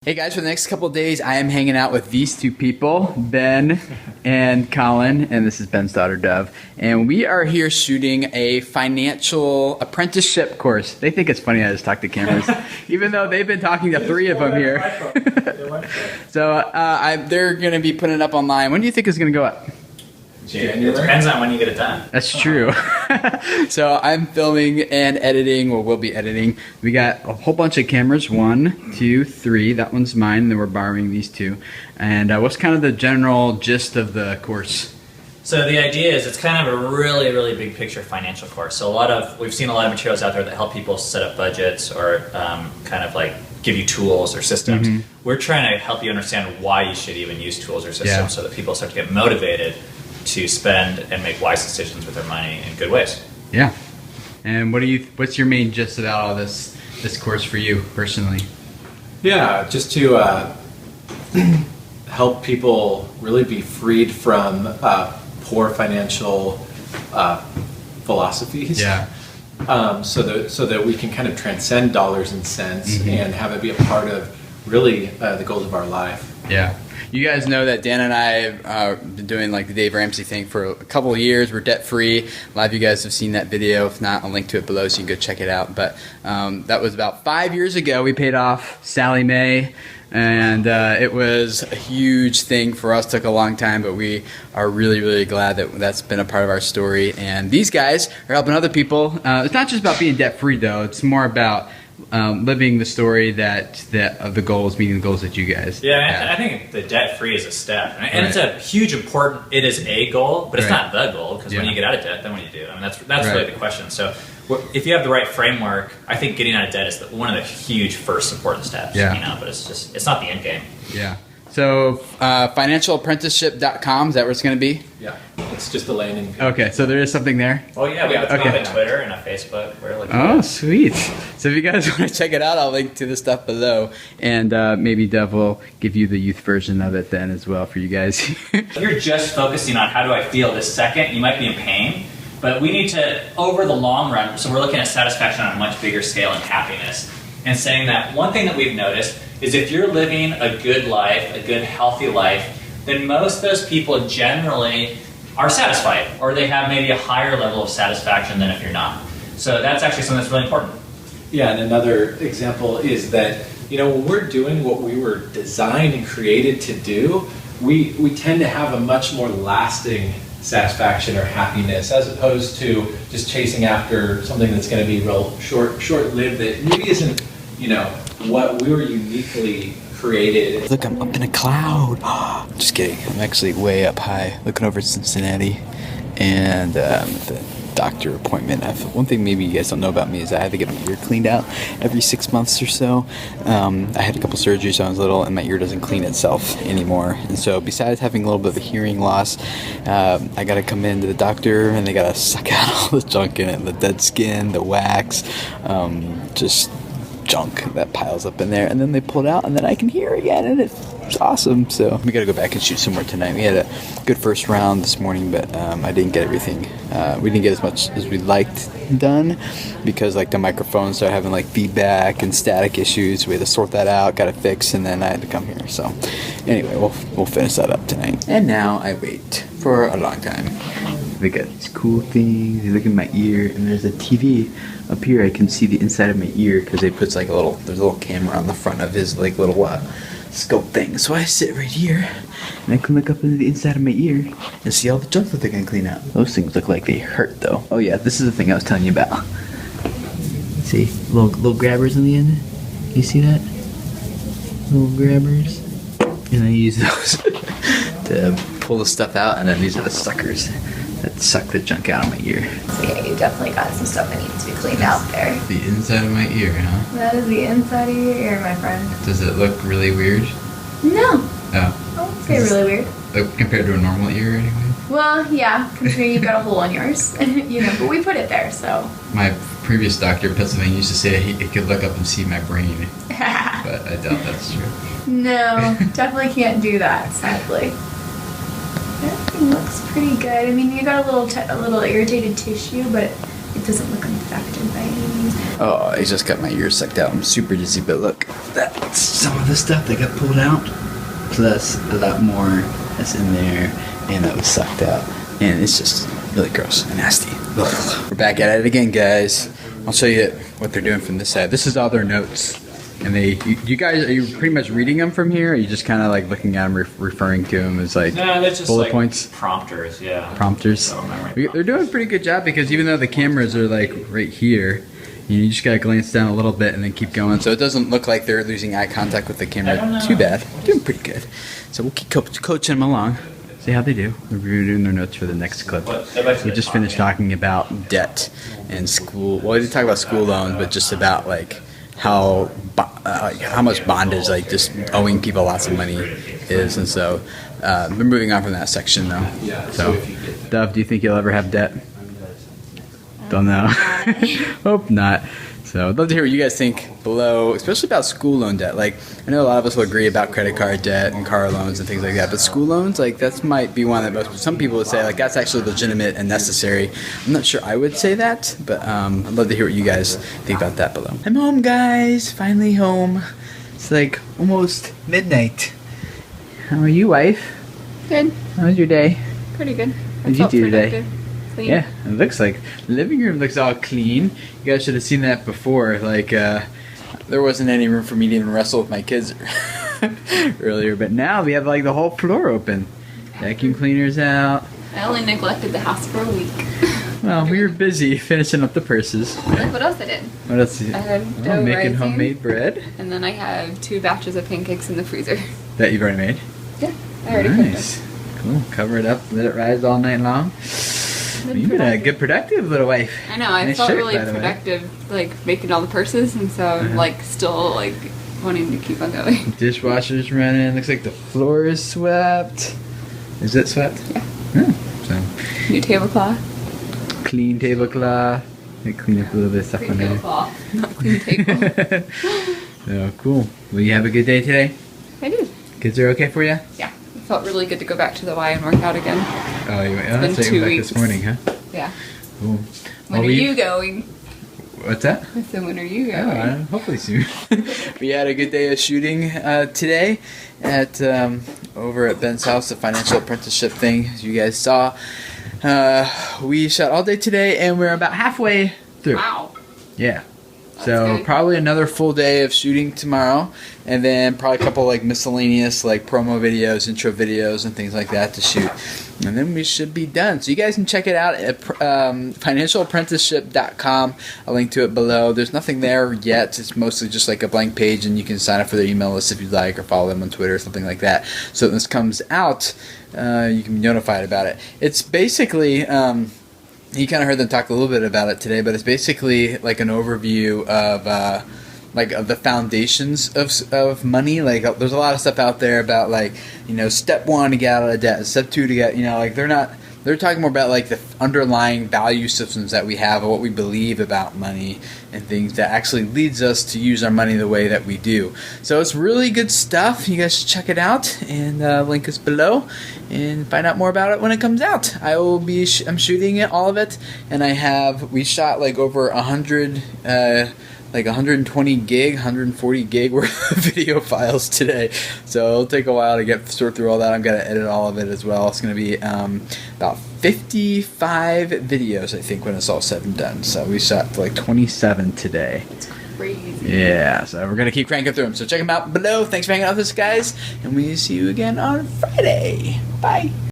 Hey guys, for the next couple of days, I am hanging out with these two people, Ben and Colin, and this is Ben's daughter, Dove. And we are here shooting a financial apprenticeship course. They think it's funny I just talk to cameras, even though they've been talking to three of them here. So they're going to be putting it up online. When do you think it's going to go up? January. It depends on when you get it done. That's true. So I'm filming and editing, or we'll be editing. We got a whole bunch of cameras, 1, 2, 3. That one's mine, then we're borrowing these two. And what's kind of the general gist of the course? So the idea is it's kind of a really, really big picture financial course. So we've seen a lot of materials out there that help people set up budgets or kind of like give you tools or systems. Mm-hmm. We're trying to help you understand why you should even use tools or systems so that people start to get motivated to spend and make wise decisions with their money in good ways. Yeah. And what's your main gist about all this course for you personally? Yeah, just to help people really be freed from poor financial philosophies. Yeah. So that we can kind of transcend dollars and cents and have it be a part of really the goals of our life. Yeah. You guys know that Dan and I have been doing like the Dave Ramsey thing for a couple of years. We're debt free. A lot of you guys have seen that video. If not, I'll link to it below so you can go check it out. But that was about 5 years ago. We paid off Sallie Mae, and it was a huge thing for us. Took a long time, but we are really, really glad that that's been a part of our story. And these guys are helping other people. It's not just about being debt free though. It's more about living the story that of the goals, meeting the goals that you guys have. I think the debt free is a step, and it's a huge important. It is a goal, but it's not the goal, because when you get out of debt, then what do you do? I mean, that's really the question. So if you have the right framework, I think getting out of debt is one of the huge first important steps. But it's not the end game. Yeah. So financialapprenticeship.com, is that where it's going to be? Yeah, it's just a landing page. Okay, so there is something there? Oh yeah, we have a Twitter and a Facebook. Oh, sweet. So if you guys want to check it out, I'll link to the stuff below. And maybe Dove will give you the youth version of it then as well for you guys. If you're just focusing on how do I feel this second, you might be in pain. But we need to, over the long run, so we're looking at satisfaction on a much bigger scale and happiness. And saying that one thing that we've noticed is if you're living a good life, a good healthy life, then most of those people generally are satisfied, or they have maybe a higher level of satisfaction than if you're not. So that's actually something that's really important. Yeah, and another example is that, when we're doing what we were designed and created to do, we tend to have a much more lasting satisfaction or happiness, as opposed to just chasing after something that's going to be real short-lived that maybe isn't, what we were uniquely created. Look, I'm up in a cloud. Just kidding. I'm actually way up high, looking over Cincinnati, and the doctor appointment. One thing maybe you guys don't know about me is I had to get my ear cleaned out every 6 months or so. I had a couple surgeries when I was little, and my ear doesn't clean itself anymore. And so besides having a little bit of a hearing loss, I got to come in to the doctor, and they got to suck out all the junk in it, the dead skin, the wax, just junk that piles up in there, and then they pull it out, and then I can hear again, and it's awesome. So we gotta go back and shoot some more tonight. We had a good first round this morning, but I didn't get everything. We didn't get as much as we liked done, because like the microphones started having like feedback and static issues. We had to sort that out, got it fixed, and then I had to come here. So anyway, we'll finish that up tonight. And now I wait for a long time. Look at these cool things. You look at my ear, and there's a TV up here. I can see the inside of my ear because they put there's a little camera on the front of his like little scope thing. So I sit right here, and I can look up into the inside of my ear and see all the junk that they're gonna clean out. Those things look like they hurt though. Oh yeah, this is the thing I was telling you about. See, little grabbers in the end. You see that? Little grabbers, and I use those to pull the stuff out, and then these are the suckers that suck the junk out of my ear. So yeah, you definitely got some stuff that needs to be cleaned out there. The inside of my ear, huh? That is the inside of your ear, my friend. Does it look really weird? No. Oh. I wouldn't say really weird. Like compared to a normal ear anyway? Well, yeah, considering you've got a hole in yours. But we put it there, so. My previous doctor in Pennsylvania used to say he could look up and see my brain. But I doubt that's true. No, definitely can't do that, sadly. Everything looks pretty good. I mean, you got a little irritated tissue, but it doesn't look infected by any means. Oh, I just got my ears sucked out. I'm super dizzy, but look, that's some of the stuff that got pulled out, plus a lot more that's in there, and that was sucked out, and it's just really gross and nasty. Ugh. We're back at it again, guys. I'll show you what they're doing from this side. This is all their notes, and you guys, are you pretty much reading them from here, or are you just kind of like looking at them, referring to them as like No, that's just bullet like points? prompters, yeah. Prompters. They're doing a pretty good job because even though the cameras are like right here, you just gotta glance down a little bit and then keep going, so it doesn't look like they're losing eye contact with the camera too bad. They're doing pretty good. So we'll keep coaching them along. See how they do. We're doing their notes for the next clip. We just finished talking about debt and school. Well, we didn't talk about school loans, but just about like how much bondage, like just owing people lots of money is, and so we're moving on from that section though. So, Dove, do you think you'll ever have debt? Don't know. Hope not. So I'd love to hear what you guys think below, especially about school loan debt. Like, I know a lot of us will agree about credit card debt and car loans and things like that, but school loans, like, that might be one that some people would say, like, that's actually legitimate and necessary. I'm not sure I would say that, but I'd love to hear what you guys think about that below. I'm home, guys. Finally home. It's like almost midnight. How are you, wife? Good. How was your day? Pretty good. What did you do today? Clean. Yeah, it looks like the living room looks all clean. You guys should have seen that before. Like, there wasn't any room for me to even wrestle with my kids earlier, but now we have like the whole floor open. Vacuum cleaners out. I only neglected the house for a week. Well, we were busy finishing up the purses. Look what else I did. What else? I had dough making rising, homemade bread and then I have 2 batches of pancakes in the freezer. that you've already made. Yeah, I already cooked them. Nice. Cool. Cover it up. Let it rise all night long. You've been a good productive little wife. I know, I Nice felt shirt, really by the way. productive, like, making all the purses, and so I'm, like, still, like, wanting to keep on going. Dishwasher's running. Looks like the floor is swept. Is it swept? Yeah. So, New tablecloth. clean tablecloth. They clean up a little bit of stuff Clean on there. tablecloth, not clean table. So, cool. Will you have a good day today? I did. Kids are okay for you? Yeah. It felt really good to go back to the Y and work out again. Oh, you been went 2 back weeks. this morning, huh? Yeah. Cool. When Well, are you going? What's that? I said, when are you going? Hopefully soon. We had a good day of shooting today at over at Ben's house, the financial apprenticeship thing, as you guys saw. We shot all day today, and we're about halfway through. Wow. Yeah. That's So good. probably another full day of shooting tomorrow, and then probably a couple like miscellaneous like promo videos, intro videos, and things like that to shoot, and then we should be done. So you guys can check it out at financialapprenticeship.com. I'll link to it below. There's nothing there yet. It's mostly just like a blank page, and you can sign up for their email list if you'd like, or follow them on Twitter or something like that. So when this comes out, you can be notified about it. It's basically you kind of heard them talk a little bit about it today, but it's basically like an overview of of the foundations of money. Like, there's a lot of stuff out there about, like, you know, step 1 to get out of debt, step 2 to get, you know, like, they're talking more about like the underlying value systems that we have, and what we believe about money and things that actually leads us to use our money the way that we do. So it's really good stuff. You guys should check it out, and link is below, and find out more about it when it comes out. I will be I'm shooting it, all of it, and we shot like over 100 like 120 gig, 140 gig worth of video files today. So it'll take a while to sort through all that. I'm gonna edit all of it as well. It's gonna be about 55 videos, I think, when it's all said and done. So we shot like 27 today. It's crazy. Yeah, so we're gonna keep cranking through them. So check them out below. Thanks for hanging out with us, guys, and we see you again on Friday. Bye.